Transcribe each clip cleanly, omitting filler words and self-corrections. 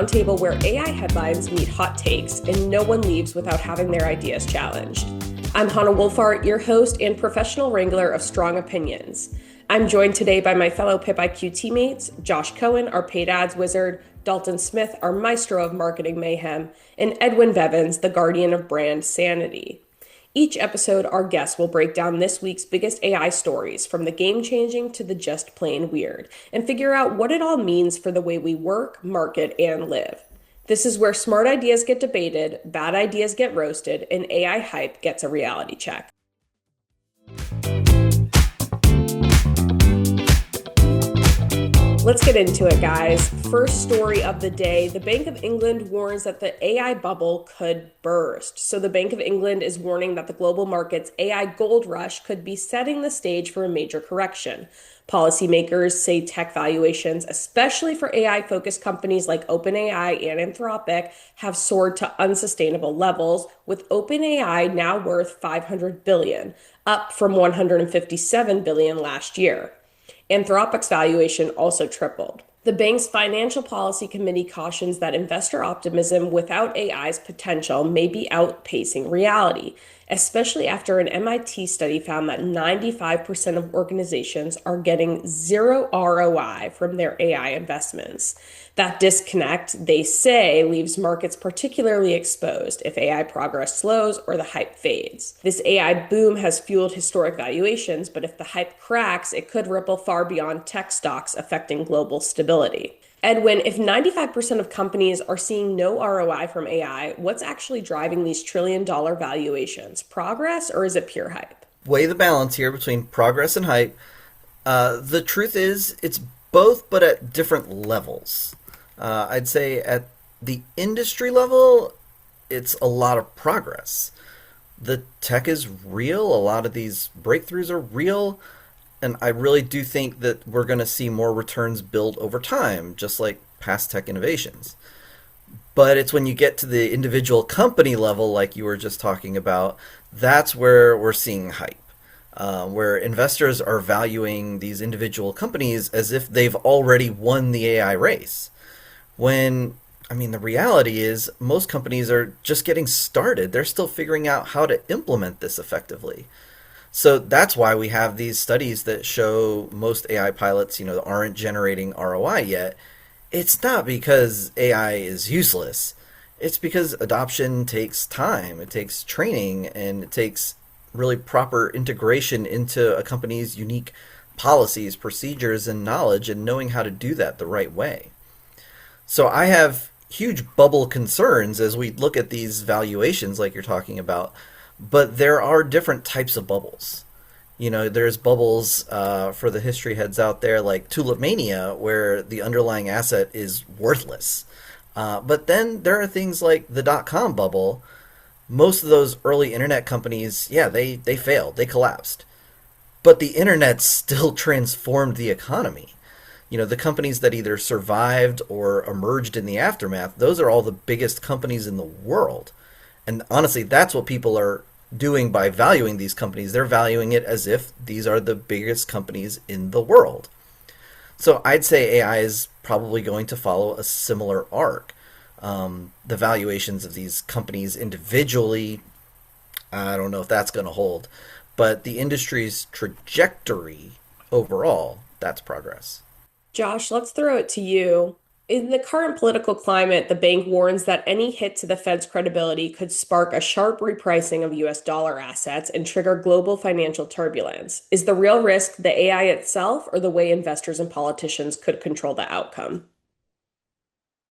roundtable where AI headlines meet hot takes and no one leaves without having their ideas challenged. I'm Hannah Wolfart, your host and professional wrangler of strong opinions. I'm joined today by my fellow pipIQ teammates, Josh Cohen, our paid ads wizard, Dalton Smith, our maestro of marketing mayhem, and Edwin Bevins, the guardian of brand sanity. Each episode, our guests will break down this week's biggest AI stories, from the game-changing to the just plain weird, and figure out what it all means for the way we work, market, and live. This is where smart ideas get debated, bad ideas get roasted, and AI hype gets a reality check. Let's get into it, guys. First story of the day, the Bank of England warns that the AI bubble could burst. So the Bank of England is warning that the global market's AI gold rush could be setting the stage for a major correction. Policymakers say tech valuations, especially for AI-focused companies like OpenAI and Anthropic, have soared to unsustainable levels, with OpenAI now worth $500 billion, up from $157 billion last year. Anthropic's valuation also tripled. The bank's Financial Policy Committee cautions that investor optimism without AI's potential may be outpacing reality, especially after an MIT study found that 95% of organizations are getting zero ROI from their AI investments. That disconnect, they say, leaves markets particularly exposed if AI progress slows or the hype fades. This AI boom has fueled historic valuations, but if the hype cracks, it could ripple far beyond tech stocks, affecting global stability. Edwin, if 95% of companies are seeing no ROI from AI, what's actually driving these trillion-dollar valuations? Progress, or is it pure hype? Weigh the balance here between progress and hype. The truth is, it's both, but at different levels. I'd say at the industry level, it's a lot of progress. The tech is real. A lot of these breakthroughs are real. And I really do think that we're going to see more returns build over time, just like past tech innovations. But it's when you get to the individual company level, like you were just talking about, that's where we're seeing hype. Where investors are valuing these individual companies as if they've already won the AI race. When, the reality is most companies are just getting started. They're still figuring out how to implement this effectively. So that's why we have these studies that show most AI pilots, aren't generating ROI yet. It's not because AI is useless. It's because adoption takes time. It takes training, and it takes really proper integration into a company's unique policies, procedures, and knowledge, and knowing how to do that the right way. So I have huge bubble concerns as we look at these valuations like you're talking about, but there are different types of bubbles. There's bubbles for the history heads out there like Tulip Mania, where the underlying asset is worthless. But then there are things like the dot-com bubble. Most of those early internet companies, they failed, they collapsed. But the internet still transformed the economy. The companies that either survived or emerged in the aftermath, those are all the biggest companies in the world. And honestly, that's what people are doing by valuing these companies. They're valuing it as if these are the biggest companies in the world. So I'd say AI is probably going to follow a similar arc. The valuations of these companies individually, I don't know if that's going to hold. But the industry's trajectory overall, that's progress. Josh, let's throw it to you. In the current political climate, the bank warns that any hit to the Fed's credibility could spark a sharp repricing of US dollar assets and trigger global financial turbulence. Is the real risk the AI itself, or the way investors and politicians could control the outcome?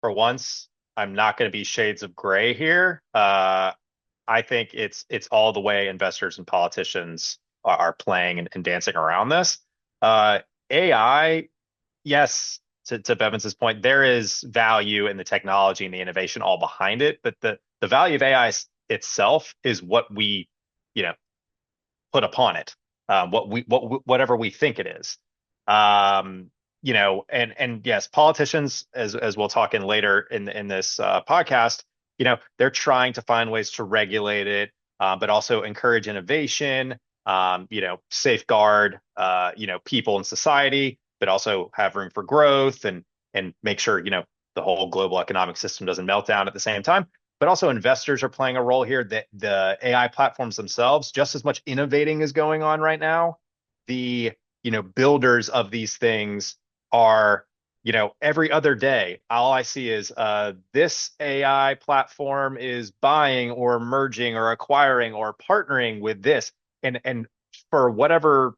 For once, I'm not going to be shades of gray here. I think it's all the way investors and politicians are playing and dancing around this. AI, yes, to Bevan's point, there is value in the technology and the innovation all behind it, but the value of AI itself is what we, put upon it, whatever we think it is. And yes, politicians, as we'll talk in later in this podcast, they're trying to find ways to regulate it, but also encourage innovation, safeguard, people in society, but also have room for growth and make sure, the whole global economic system doesn't melt down at the same time. But also investors are playing a role here. That the AI platforms themselves, just as much innovating is going on right now. The builders of these things are every other day, all I see is this AI platform is buying or merging or acquiring or partnering with this. And for whatever,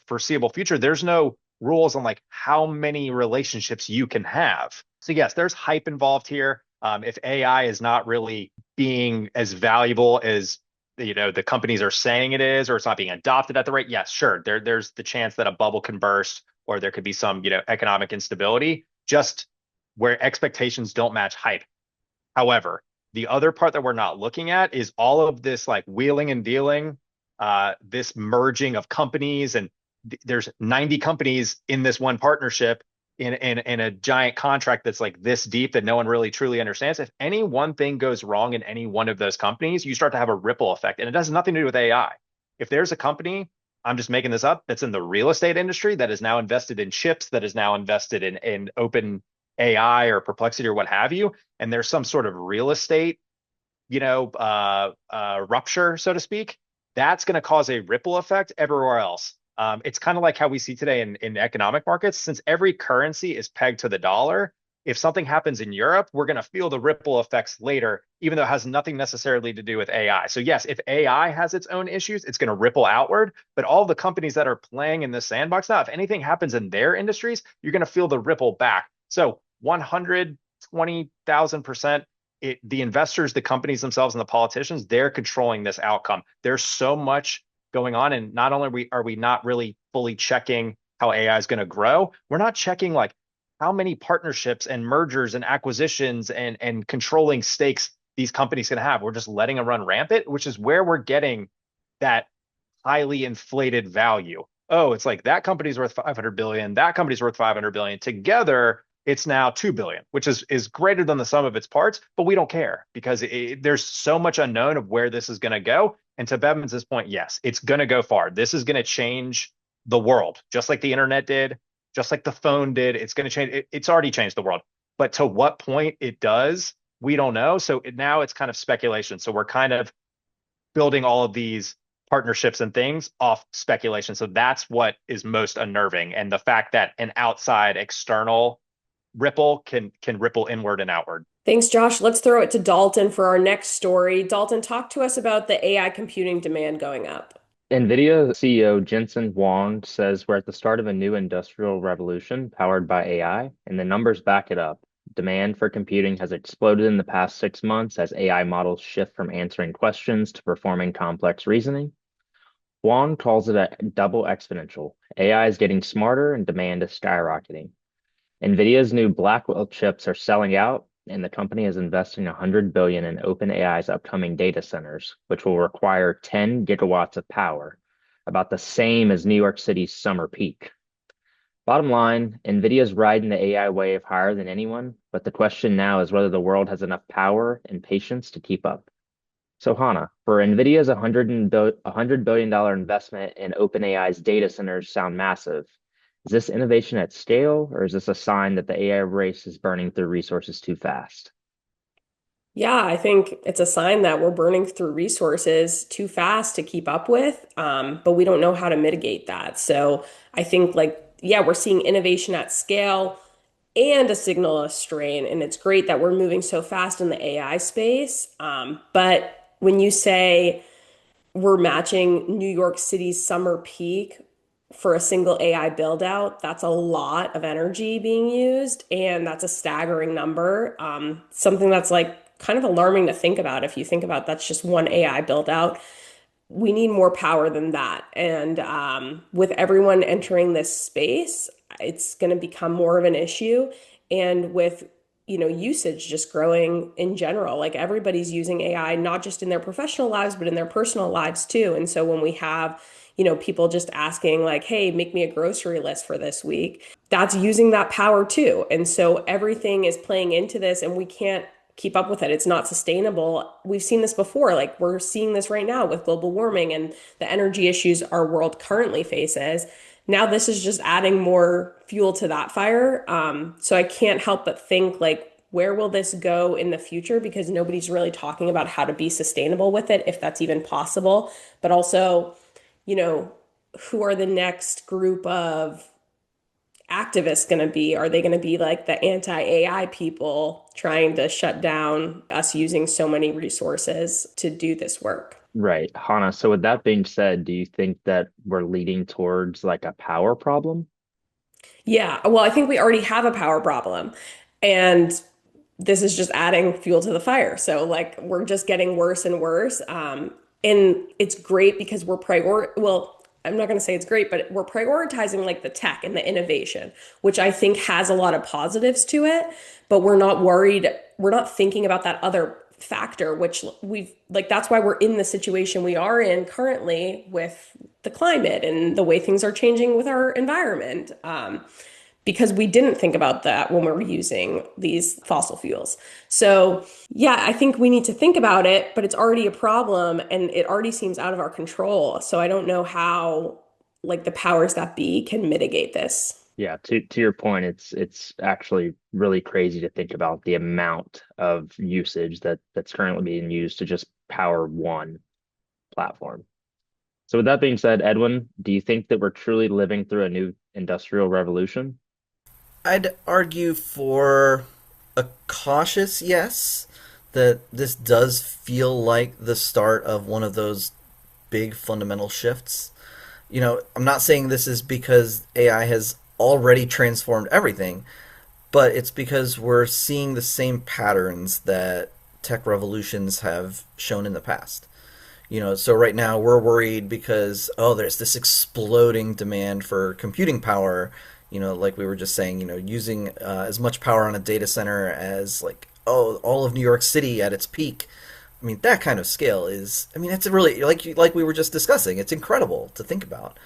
foreseeable future, there's no rules on like how many relationships you can have. So yes, there's hype involved here. If AI is not really being as valuable as the companies are saying it is, or it's not being adopted at the rate, yes, sure, there's the chance that a bubble can burst, or there could be some economic instability, just where expectations don't match hype. However, the other part that we're not looking at is all of this like wheeling and dealing, this merging of companies, and there's 90 companies in this one partnership in a giant contract that's like this deep that no one really truly understands. If any one thing goes wrong in any one of those companies, you start to have a ripple effect, and it has nothing to do with AI. If there's a company, I'm just making this up, that's in the real estate industry that is now invested in chips, that is now invested in open AI or Perplexity or what have you, and there's some sort of real estate, rupture, so to speak, that's going to cause a ripple effect everywhere else. It's kind of like how we see today in economic markets. Since every currency is pegged to the dollar, if something happens in Europe, we're going to feel the ripple effects later, even though it has nothing necessarily to do with AI. So yes, if AI has its own issues, it's going to ripple outward. But all the companies that are playing in the sandbox now, if anything happens in their industries, you're going to feel the ripple back. So 120,000%, the investors, the companies themselves, and the politicians, they're controlling this outcome. There's so much going on, and not only are we not really fully checking how AI is going to grow, we're not checking like how many partnerships and mergers and acquisitions and controlling stakes these companies can have. We're just letting them run rampant, which is where we're getting that highly inflated value. Oh, it's like that company's worth 500 billion, that company's worth 500 billion. Together, it's now 2 billion, which is greater than the sum of its parts, but we don't care because there's so much unknown of where this is going to go. And to Bevan's point, yes, it's going to go far. This is going to change the world, just like the internet did, just like the phone did. It's going to change. It's already changed the world, but to what point it does, we don't know. So now it's kind of speculation. So we're kind of building all of these partnerships and things off speculation. So that's what is most unnerving. And the fact that an outside external ripple can ripple inward and outward. Thanks, Josh. Let's throw it to Dalton for our next story. Dalton, talk to us about the AI computing demand going up. Nvidia CEO Jensen Huang says we're at the start of a new industrial revolution powered by AI, and the numbers back it up. Demand for computing has exploded in the past 6 months as AI models shift from answering questions to performing complex reasoning. Huang calls it a double exponential. AI is getting smarter and demand is skyrocketing. Nvidia's new Blackwell chips are selling out, and the company is investing 100 billion in OpenAI's upcoming data centers, which will require 10 gigawatts of power, about the same as New York City's summer peak. Bottom line, Nvidia's riding the AI wave higher than anyone, but the question now is whether the world has enough power and patience to keep up. So Hannah, for Nvidia's $100 billion investment in OpenAI's data centers sound massive. Is this innovation at scale, or is this a sign that the AI race is burning through resources too fast? Yeah, I think it's a sign that we're burning through resources too fast to keep up with, but we don't know how to mitigate that. So I think, like, yeah, we're seeing innovation at scale and a signal of strain, and it's great that we're moving so fast in the AI space. But when you say we're matching New York City's summer peak for a single AI build out, that's a lot of energy being used, and that's a staggering number. Something that's like kind of alarming to think about if you think about that's just one AI build out. We need more power than that. And with everyone entering this space, it's going to become more of an issue. And with usage just growing in general, like everybody's using AI, not just in their professional lives, but in their personal lives too. And so when we have people just asking like, hey, make me a grocery list for this week, that's using that power too. And so everything is playing into this and we can't keep up with it. It's not sustainable. We've seen this before. Like we're seeing this right now with global warming and the energy issues our world currently faces. Now this is just adding more fuel to that fire. So I can't help but think like where will this go in the future? Because nobody's really talking about how to be sustainable with it, if that's even possible. But also, you know, who are the next group of activists going to be? Are they going to be like the anti-AI people trying to shut down us using so many resources to do this work? Right. Hannah, so with that being said, do you think that we're leading towards like a power problem? Yeah, well, I think we already have a power problem. And this is just adding fuel to the fire. So like we're just getting worse and worse. And it's great because I'm not going to say it's great, but we're prioritizing like the tech and the innovation, which I think has a lot of positives to it, but we're not worried, we're not thinking about that other factor, which we've like that's why we're in the situation we are in currently with the climate and the way things are changing with our environment. Because we didn't think about that when we were using these fossil fuels. So, yeah, I think we need to think about it, but it's already a problem and it already seems out of our control. So, I don't know how like the powers that be can mitigate this. Yeah, to your point, it's actually really crazy to think about the amount of usage that's currently being used to just power one platform. So with that being said, Edwin, do you think that we're truly living through a new industrial revolution? I'd argue for a cautious yes, that this does feel like the start of one of those big fundamental shifts. I'm not saying this is because AI has already transformed everything, but it's because we're seeing the same patterns that tech revolutions have shown in the past. So right now we're worried because, oh, there's this exploding demand for computing power, like we were just saying, using as much power on a data center as like, oh, all of New York City at its peak. I mean, that kind of scale is, I mean, it's really, like we were just discussing, it's incredible to think about.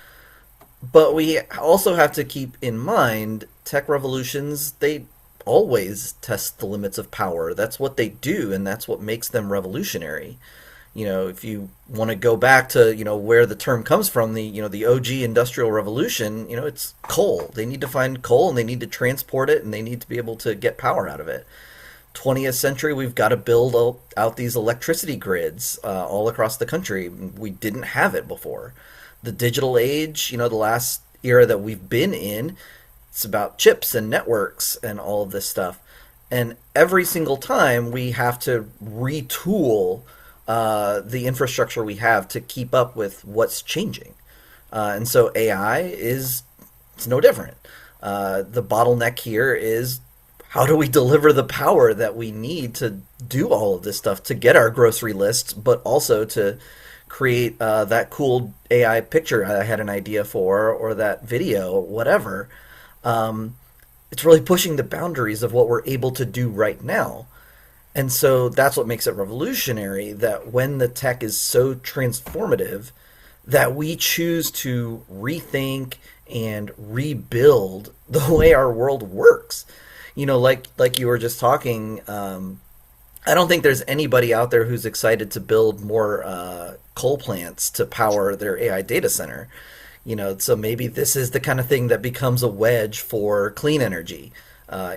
But we also have to keep in mind tech revolutions, they always test the limits of power. That's what they do, and that's what makes them revolutionary. If you want to go back to, where the term comes from, the OG Industrial Revolution, it's coal. They need to find coal and they need to transport it and they need to be able to get power out of it. 20th century, we've got to build out these electricity grids all across the country. We didn't have it before. The digital age, the last era that we've been in, it's about chips and networks and all of this stuff. And every single time we have to retool the infrastructure we have to keep up with what's changing. And so AI it's no different. The bottleneck here is how do we deliver the power that we need to do all of this stuff to get our grocery lists, but also to create that cool AI picture I had an idea for, or that video, whatever. It's really pushing the boundaries of what we're able to do right now. And so that's what makes it revolutionary, that when the tech is so transformative, that we choose to rethink and rebuild the way our world works. Like you were just talking, I don't think there's anybody out there who's excited to build more coal plants to power their AI data center. So maybe this is the kind of thing that becomes a wedge for clean energy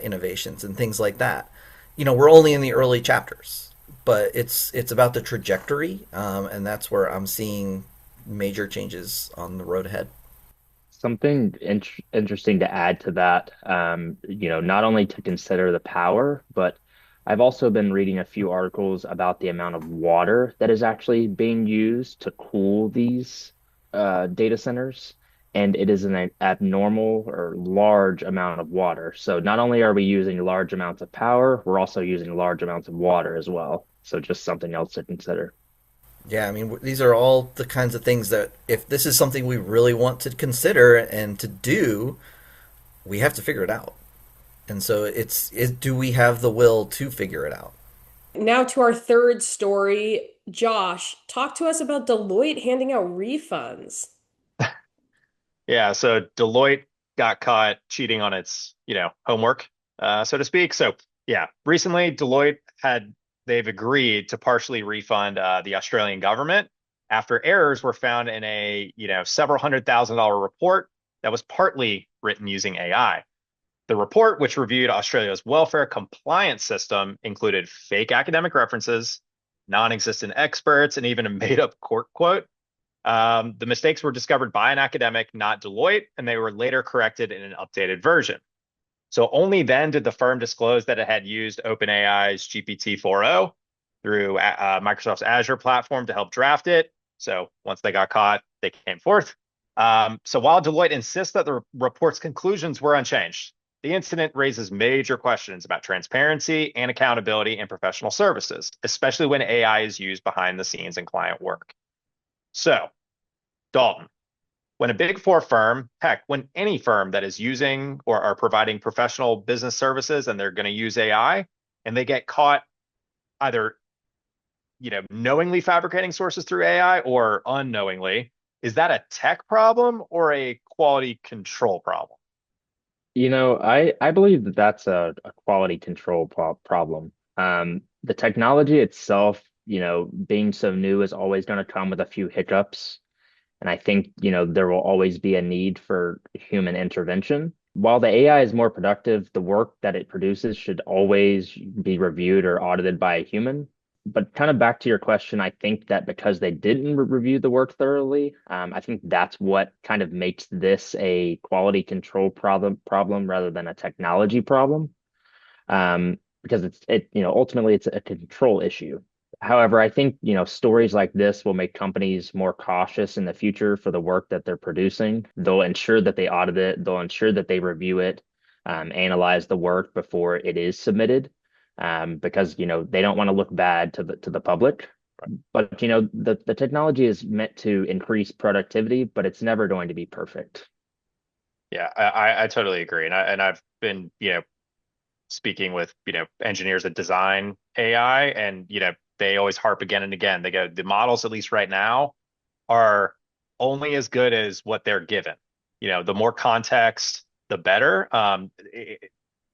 innovations and things like that. We're only in the early chapters, but it's about the trajectory, and that's where I'm seeing major changes on the road ahead. Something interesting to add to that, not only to consider the power, but I've also been reading a few articles about the amount of water that is actually being used to cool these data centers. And it is an abnormal or large amount of water. So not only are we using large amounts of power, we're also using large amounts of water as well. So just something else to consider. Yeah, I mean, these are all the kinds of things that if this is something we really want to consider and to do, we have to figure it out. And so do we have the will to figure it out? Now to our third story. Josh, talk to us about Deloitte handing out refunds. Yeah, so Deloitte got caught cheating on its, homework, so to speak. So yeah, recently they've agreed to partially refund the Australian government after errors were found in a, several $100,000 report that was partly written using AI. The report, which reviewed Australia's welfare compliance system, included fake academic references, non-existent experts, and even a made-up court quote. The mistakes were discovered by an academic, not Deloitte, and they were later corrected in an updated version. So only then did the firm disclose that it had used OpenAI's GPT-4o through Microsoft's Azure platform to help draft it. So once they got caught, they came forth. So while Deloitte insists that the report's conclusions were unchanged, the incident raises major questions about transparency and accountability in professional services, especially when AI is used behind the scenes in client work. So, Dalton, when a big four firm, heck, when any firm that is using or are providing professional business services and they're going to use AI and they get caught either, knowingly fabricating sources through AI or unknowingly, is that a tech problem or a quality control problem? I believe that that's a quality control problem. The technology itself, being so new is always going to come with a few hiccups. And I think, there will always be a need for human intervention. While the AI is more productive, the work that it produces should always be reviewed or audited by a human. But kind of back to your question, I think that because they didn't review the work thoroughly, I think that's what kind of makes this a quality control problem rather than a technology problem. Because ultimately it's a control issue. However, I think, stories like this will make companies more cautious in the future for the work that they're producing. They'll ensure that they audit it, they'll ensure that they review it, analyze the work before it is submitted, because, they don't want to look bad to the public. But, the technology is meant to increase productivity, but it's never going to be perfect. Yeah, I totally agree. And I've been, speaking with, engineers that design AI and, they always harp again and again. They go, the models, at least right now, are only as good as what they're given. The more context, the better.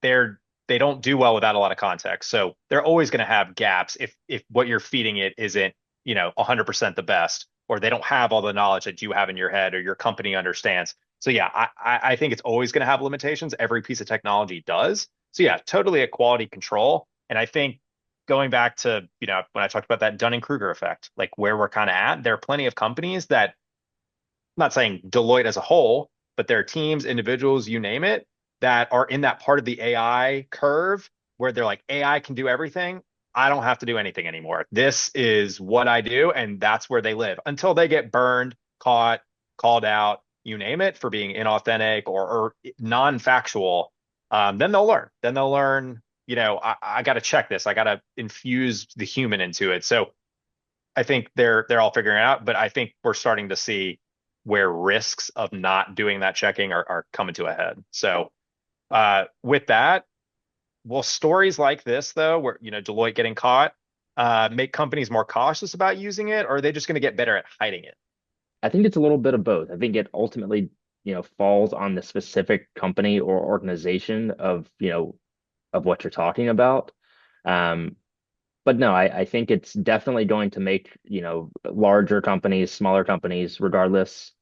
They're they don't do well without a lot of context. So they're always going to have gaps if what you're feeding it isn't, 100% the best, or they don't have all the knowledge that you have in your head or your company understands. So yeah, I think it's always going to have limitations. Every piece of technology does. So yeah, totally a quality control. And I think going back to, when I talked about that Dunning-Kruger effect, like where we're kind of at, there are plenty of companies that, I'm not saying Deloitte as a whole, but there are teams, individuals, you name it, that are in that part of the AI curve where they're like, AI can do everything. I don't have to do anything anymore. This is what I do. And that's where they live until they get burned, caught, called out, you name it, for being inauthentic or non-factual. Then they'll learn. Then they'll learn, I got to check this. I got to infuse the human into it. So I think they're all figuring it out, but I think we're starting to see where risks of not doing that checking are coming to a head. So with that, will stories like this, though, where Deloitte getting caught, make companies more cautious about using it, or are they just going to get better at hiding it? I think it's a little bit of both. I think it ultimately, falls on the specific company or organization of what you're talking about. Um, but no, I think it's definitely going to make, larger companies, smaller companies, regardless,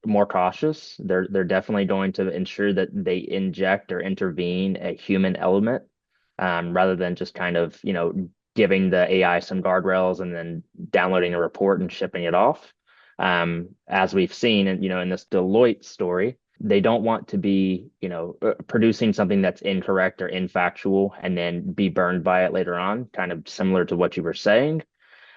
more cautious. They're definitely going to ensure that they inject or intervene a human element, rather than just kind of, giving the AI some guardrails and then downloading a report and shipping it off. As we've seen, and in this Deloitte story, they don't want to be, producing something that's incorrect or infactual and then be burned by it later on, kind of similar to what you were saying.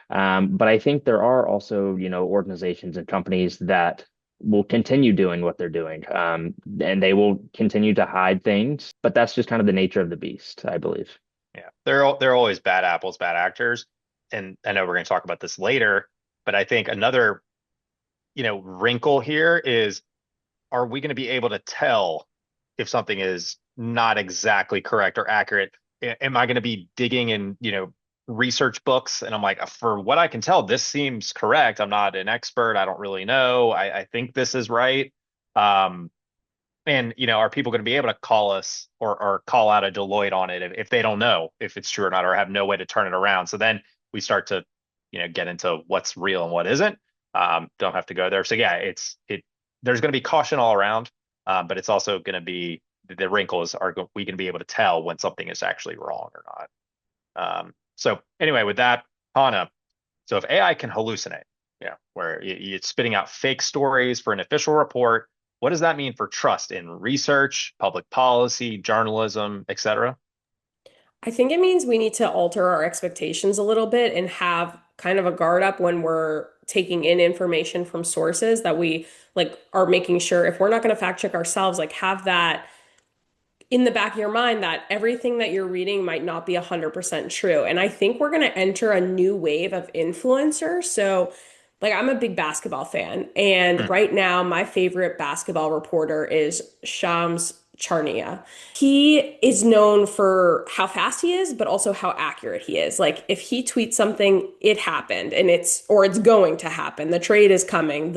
But I think there are also, organizations and companies that will continue doing what they're doing. And they will continue to hide things, but that's just kind of the nature of the beast, I believe. Yeah, they're always bad apples, bad actors. And I know we're going to talk about this later, but I think another, wrinkle here is, are we going to be able to tell if something is not exactly correct or accurate? Am I going to be digging in, research books and I'm like, for what I can tell, this seems correct. I'm not an expert. I don't really know. I think this is right. Um, and are people going to be able to call us or call out a Deloitte on it if they don't know if it's true or not, or have no way to turn it around? So then we start to, get into what's real and what isn't. Don't have to go there. So yeah, it there's going to be caution all around, but it's also going to be the wrinkle is, are we going to be able to tell when something is actually wrong or not? So anyway, with that, Hannah, so if AI can hallucinate, yeah, where it's spitting out fake stories for an official report, what does that mean for trust in research, public policy, journalism, etc.? I think it means we need to alter our expectations a little bit and have kind of a guard up when we're taking in information from sources that we like are making sure if we're not going to fact check ourselves, like have that in the back of your mind that everything that you're reading might not be 100% true. And I think we're going to enter a new wave of influencers. So, like, I'm a big basketball fan. And Hmm. right now, my favorite basketball reporter is Shams Charania. He is known for how fast he is, but also how accurate he is. Like, if he tweets something, it happened and it's going to happen. The trade is coming.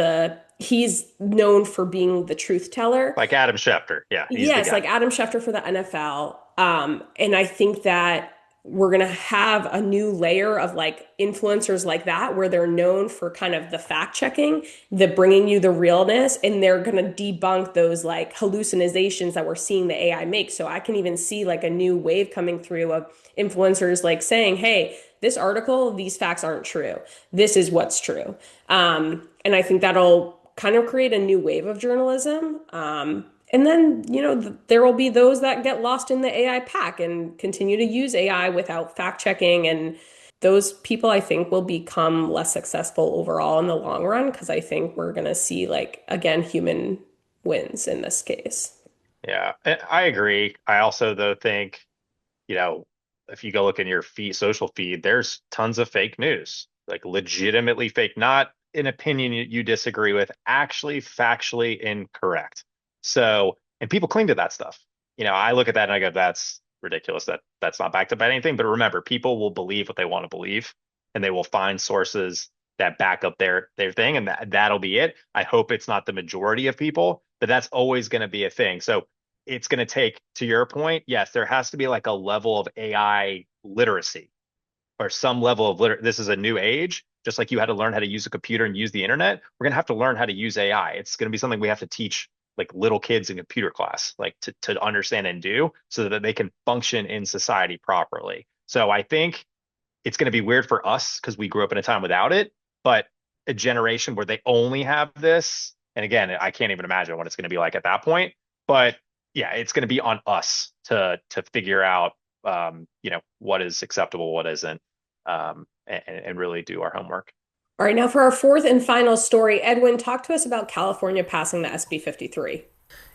He's known for being the truth teller. Like Adam Schefter, yeah, he's the Yes, guy. like Adam Schefter for the NFL. And I think that we're gonna have a new layer of like influencers like that where they're known for kind of the fact checking, the bringing you the realness, and they're gonna debunk those like hallucinations that we're seeing the AI make. So I can even see like a new wave coming through of influencers like saying, "Hey, this article, these facts aren't true. This is what's true." And I think that'll kind of create a new wave of journalism. And then, there will be those that get lost in the AI pack and continue to use AI without fact checking. And those people, I think, will become less successful overall in the long run because I think we're going to see, like, again, human wins in this case. Yeah, I agree. I also though think, you know, if you go look in your social feed, there's tons of fake news, like legitimately fake, not an opinion you disagree with, actually factually incorrect. So, and people cling to that stuff. I look at that and I go, that's ridiculous. That's not backed up by anything. But remember, people will believe what they want to believe, and they will find sources that back up their thing, and that'll be it. I hope it's not the majority of people, but that's always going to be a thing. So it's going to take, to your point, yes, there has to be like a level of AI literacy or some level of this is a new age, just like you had to learn how to use a computer and use the internet. We're going to have to learn how to use AI. It's going to be something we have to teach like little kids in computer class, like to understand and do so that they can function in society properly. So I think it's going to be weird for us because we grew up in a time without it, but a generation where they only have this, and again, I can't even imagine what it's going to be like at that point. But yeah, it's going to be on us to figure out, what is acceptable, what isn't, and really do our homework. All right, now for our fourth and final story, Edwin, talk to us about California passing the SB 53.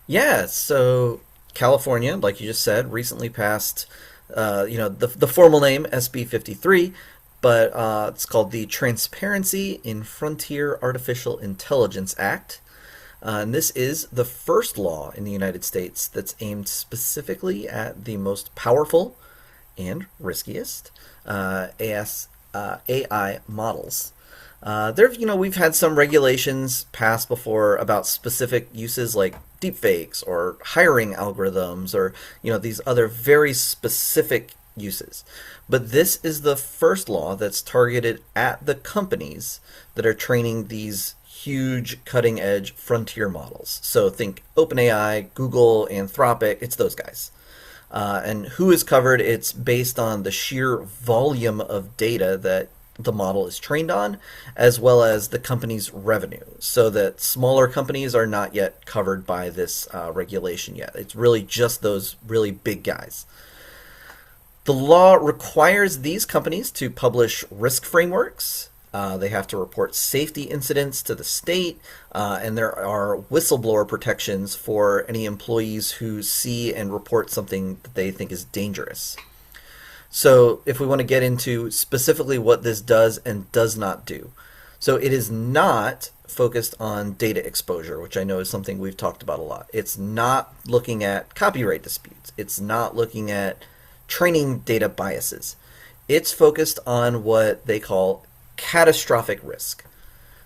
Yeah, so California, like you just said, recently passed, the formal name SB 53, but it's called the Transparency in Frontier Artificial Intelligence Act. And this is the first law in the United States that's aimed specifically at the most powerful and riskiest AI models. We've had some regulations passed before about specific uses like deepfakes or hiring algorithms or, these other very specific uses. But this is the first law that's targeted at the companies that are training these huge cutting edge frontier models. So think OpenAI, Google, Anthropic, it's those guys. And who is covered? It's based on the sheer volume of data that the model is trained on, as well as the company's revenue, so that smaller companies are not yet covered by this regulation yet. It's really just those really big guys. The law requires these companies to publish risk frameworks. They have to report safety incidents to the state, and there are whistleblower protections for any employees who see and report something that they think is dangerous. So, if we want to get into specifically what this does and does not do, so it is not focused on data exposure, which I know is something we've talked about a lot. It's not looking at copyright disputes. It's not looking at training data biases. It's focused on what they call catastrophic risk.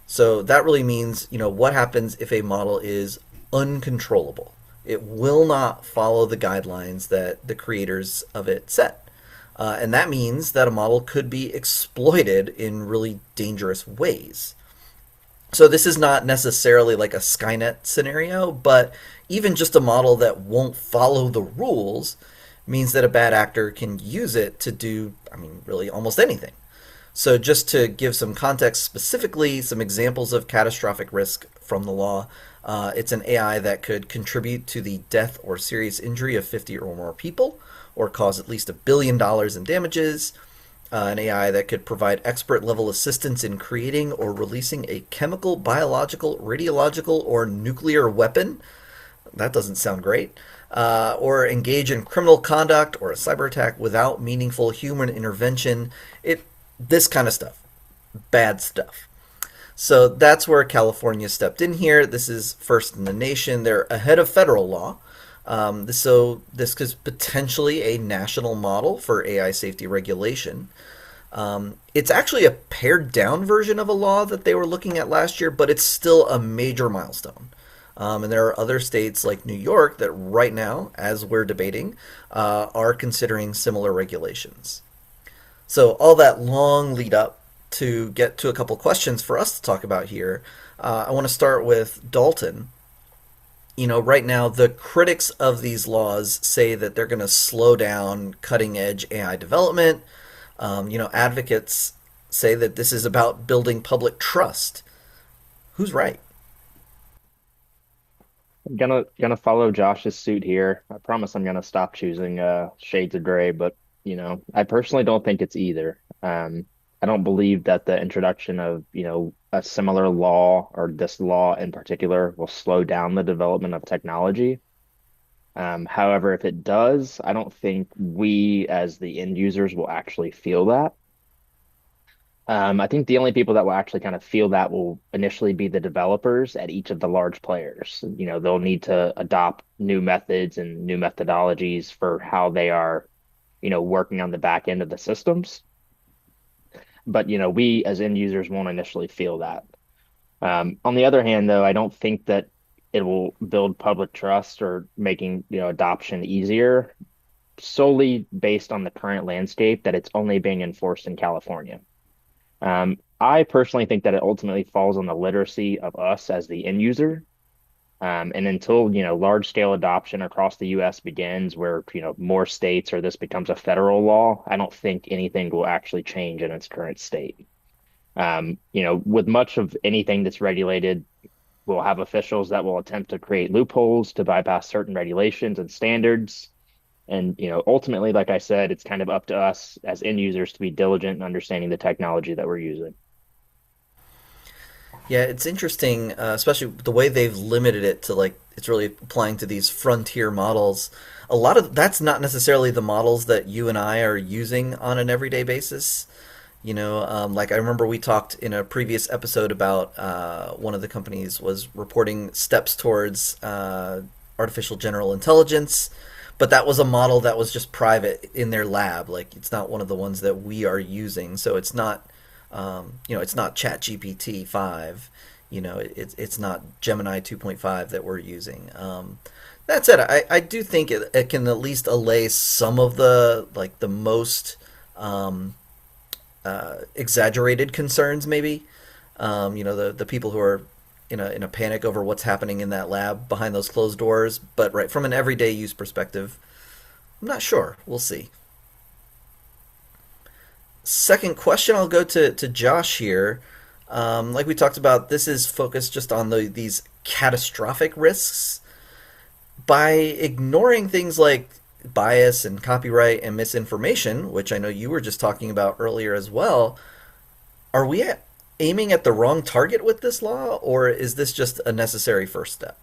So that really means, what happens if a model is uncontrollable? It will not follow the guidelines that the creators of it set. And that means that a model could be exploited in really dangerous ways. So this is not necessarily like a Skynet scenario, but even just a model that won't follow the rules means that a bad actor can use it to do, I mean, really almost anything. So, just to give some context specifically, some examples of catastrophic risk from the law, it's an AI that could contribute to the death or serious injury of 50 or more people, or cause at least $1 billion in damages. An AI that could provide expert level assistance in creating or releasing a chemical, biological, radiological, or nuclear weapon. That doesn't sound great. Or engage in criminal conduct or a cyber attack without meaningful human intervention. This kind of stuff, bad stuff. So that's where California stepped in here. This is first in the nation. They're ahead of federal law. So this is potentially a national model for AI safety regulation. It's actually a pared down version of a law that they were looking at last year, but it's still a major milestone. And there are other states like New York that right now, as we're debating, are considering similar regulations. So all that long lead up to get to a couple questions for us to talk about here. I want to start with Dalton. Right now, the critics of these laws say that they're going to slow down cutting edge AI development. Advocates say that this is about building public trust. Who's right? I'm gonna follow Josh's suit here. I promise I'm gonna stop choosing shades of gray, but I personally don't think it's either. I don't believe that the introduction of, a similar law or this law in particular will slow down the development of technology. However, if it does, I don't think we as the end users will actually feel that. I think the only people that will actually kind of feel that will initially be the developers at each of the large players. They'll need to adopt new methods and new methodologies for how they are, working on the back end of the systems. But, we as end users won't initially feel that. On the other hand, though, I don't think that it will build public trust or making, adoption easier solely based on the current landscape that it's only being enforced in California. I personally think that it ultimately falls on the literacy of us as the end user. And until, large scale adoption across the US begins where, more states or this becomes a federal law, I don't think anything will actually change in its current state. With much of anything that's regulated, we'll have officials that will attempt to create loopholes to bypass certain regulations and standards. And, ultimately, like I said, it's kind of up to us as end users to be diligent in understanding the technology that we're using. Yeah, it's interesting, especially the way they've limited it to like it's really applying to these frontier models. A lot of that's not necessarily the models that you and I are using on an everyday basis. Like I remember we talked in a previous episode about one of the companies was reporting steps towards artificial general intelligence, but that was a model that was just private in their lab. Like it's not one of the ones that we are using, so it's not it's not Chat GPT 5. It's not Gemini 2.5 that we're using. That said, I do think it can at least allay some of the most exaggerated concerns, maybe. The people who are in a panic over what's happening in that lab behind those closed doors. But right from an everyday use perspective, I'm not sure. We'll see. Second question, I'll go to Josh here. Like we talked about, this is focused just on these catastrophic risks. By ignoring things like bias and copyright and misinformation, which I know you were just talking about earlier as well, are we aiming at the wrong target with this law, or is this just a necessary first step?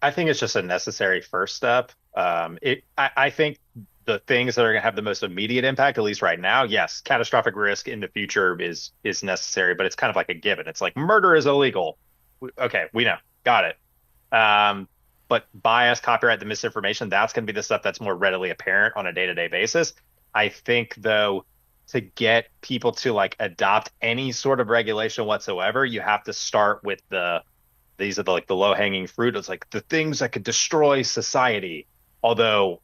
I think it's just a necessary first step. I think the things that are going to have the most immediate impact, at least right now, yes, catastrophic risk in the future is necessary, but it's kind of like a given. It's like murder is illegal. Okay, we know, got it. But bias, copyright, the misinformation, that's going to be the stuff that's more readily apparent on a day-to-day basis. I think, though, to get people to like adopt any sort of regulation whatsoever, you have to start with these are the low-hanging fruit. It's like the things that could destroy society. Although,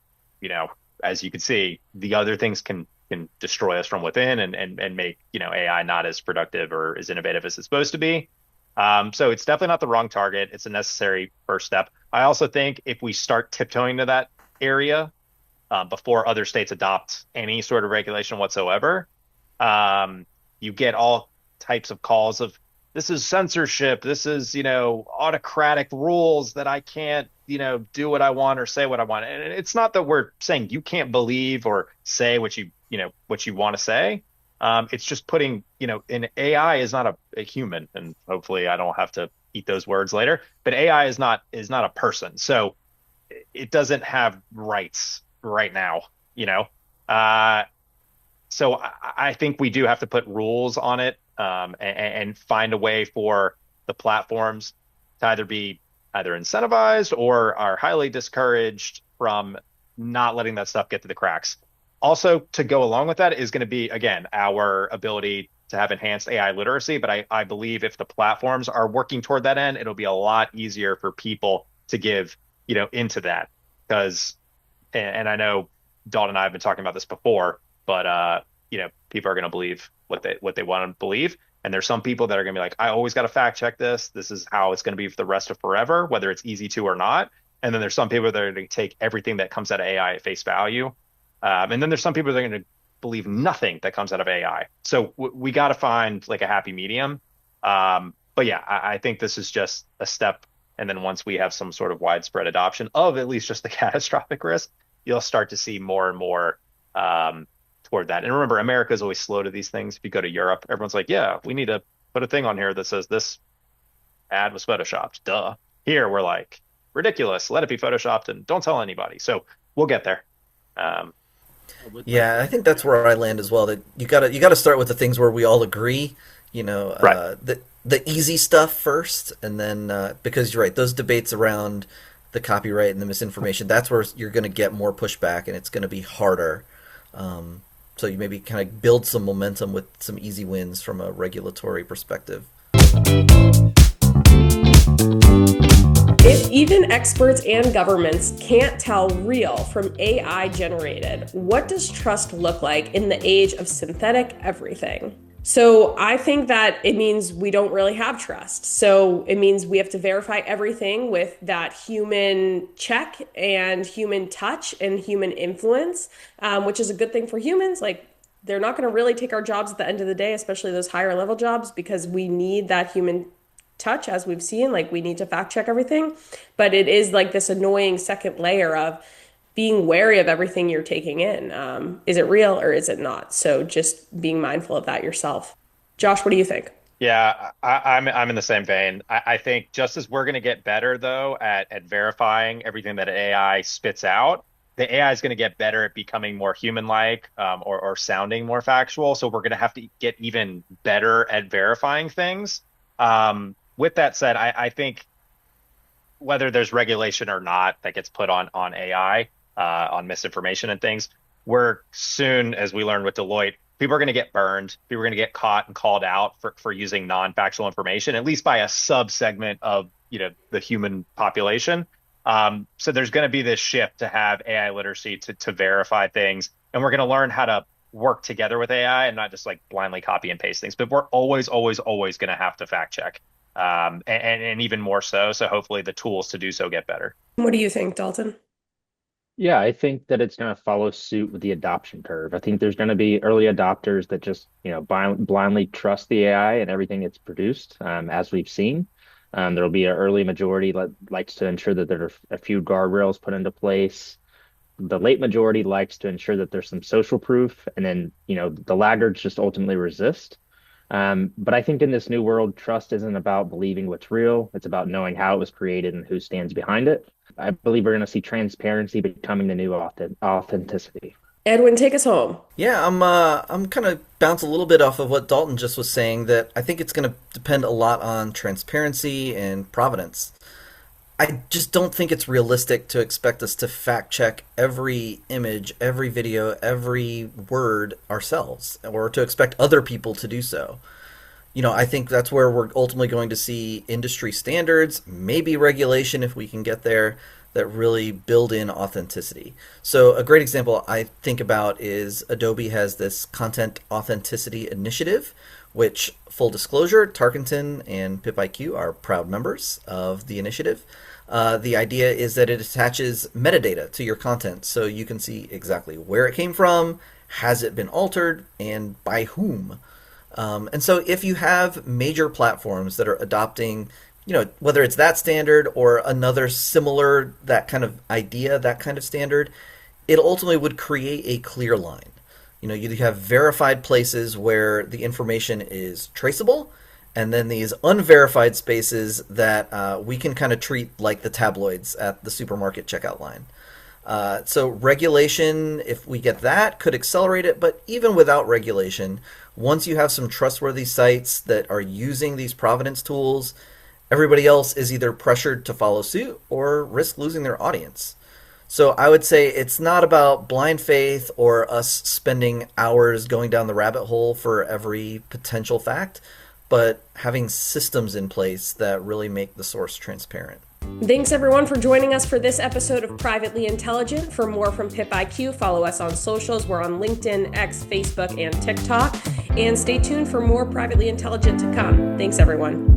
as you can see, the other things can can destroy us from within and make, AI not as productive or as innovative as it's supposed to be. So it's definitely not the wrong target. It's a necessary first step. I also think if we start tiptoeing to that area before other states adopt any sort of regulation whatsoever, you get all types of calls of this is censorship. This is, autocratic rules that I can't, do what I want or say what I want. And it's not that we're saying you can't believe or say what you want to say. It's just putting, an AI is not a human, and hopefully I don't have to eat those words later. But AI is not a person, so it doesn't have rights right now. You know, so I think we do have to put rules on it, and find a way for the platforms to either be either incentivized or are highly discouraged from not letting that stuff get to the cracks. Also, to go along with that is going to be, again, our ability to have enhanced AI literacy. But I believe if the platforms are working toward that end, it'll be a lot easier for people to give, into that. Because, and I know Dalton and I have been talking about this before, but people are going to believe what they want to believe. And there's some people that are going to be like, I always got to fact check this. This is how it's going to be for the rest of forever, whether it's easy to or not. And then there's some people that are going to take everything that comes out of AI at face value. And then there's some people that are going to believe nothing that comes out of AI. So we got to find like a happy medium. But yeah, I think this is just a step. And then once we have some sort of widespread adoption of at least just the catastrophic risk, you'll start to see more and more toward that. And remember, America is always slow to these things. If you go to Europe, everyone's like, yeah, we need to put a thing on here that says this ad was photoshopped. Duh. Here, we're like, ridiculous. Let it be photoshopped and don't tell anybody. So we'll get there. Yeah, I think that's where I land as well. That you gotta start with the things where we all agree. Right. The easy stuff first, and then because you're right, those debates around the copyright and the misinformation, that's where you're going to get more pushback, and it's going to be harder. So you maybe kind of build some momentum with some easy wins from a regulatory perspective. If even experts and governments can't tell real from AI generated, what does trust look like in the age of synthetic everything? So I think that it means we don't really have trust. So it means we have to verify everything with that human check and human touch and human influence, which is a good thing for humans. Like, they're not going to really take our jobs at the end of the day, especially those higher level jobs, because we need that human touch, as we've seen. Like, we need to fact check everything. But it is like this annoying second layer of being wary of everything you're taking in. Is it real or is it not? So just being mindful of that yourself. Josh, what do you think? Yeah, I'm in the same vein. I think just as we're going to get better though at verifying everything that AI spits out, the AI is going to get better at becoming more human-like, or sounding more factual. So we're going to have to get even better at verifying things. With that said, I think whether there's regulation or not that gets put on AI, on misinformation and things, we're soon, as we learned with Deloitte, people are going to get burned. People are going to get caught and called out for using non-factual information, at least by a subsegment of the human population. So there's going to be this shift to have AI literacy to verify things, and we're going to learn how to work together with AI and not just like blindly copy and paste things. But we're always going to have to fact check, and even more so. So hopefully the tools to do so get better. What do you think, Dalton? Yeah, I think that it's going to follow suit with the adoption curve. I think there's going to be early adopters that just, blindly trust the AI and everything it's produced, as we've seen. There'll be an early majority that likes to ensure that there are a few guardrails put into place. The late majority likes to ensure that there's some social proof, and then, the laggards just ultimately resist. But I think in this new world, trust isn't about believing what's real. It's about knowing how it was created and who stands behind it. I believe we're going to see transparency becoming the new authenticity. Edwin, take us home. Yeah, I'm kind of bounce a little bit off of what Dalton just was saying, that I think it's going to depend a lot on transparency and provenance. I just don't think it's realistic to expect us to fact check every image, every video, every word ourselves, or to expect other people to do so. I think that's where we're ultimately going to see industry standards, maybe regulation if we can get there, that really build in authenticity. So a great example I think about is Adobe has this content authenticity initiative, which, full disclosure, Tarkenton and pipIQ are proud members of the initiative. The idea is that it attaches metadata to your content so you can see exactly where it came from, has it been altered, and by whom. And so if you have major platforms that are adopting, whether it's that standard or another similar, that kind of idea, that kind of standard, it ultimately would create a clear line. You have verified places where the information is traceable, and then these unverified spaces that we can kind of treat like the tabloids at the supermarket checkout line. So regulation, if we get that, could accelerate it. But even without regulation, once you have some trustworthy sites that are using these provenance tools, everybody else is either pressured to follow suit or risk losing their audience. So I would say it's not about blind faith or us spending hours going down the rabbit hole for every potential fact, but having systems in place that really make the source transparent. Thanks everyone for joining us for this episode of Privately Intelligent. For more from pipIQ, follow us on socials. We're on LinkedIn, X, Facebook, and TikTok. And stay tuned for more Privately Intelligent to come. Thanks everyone.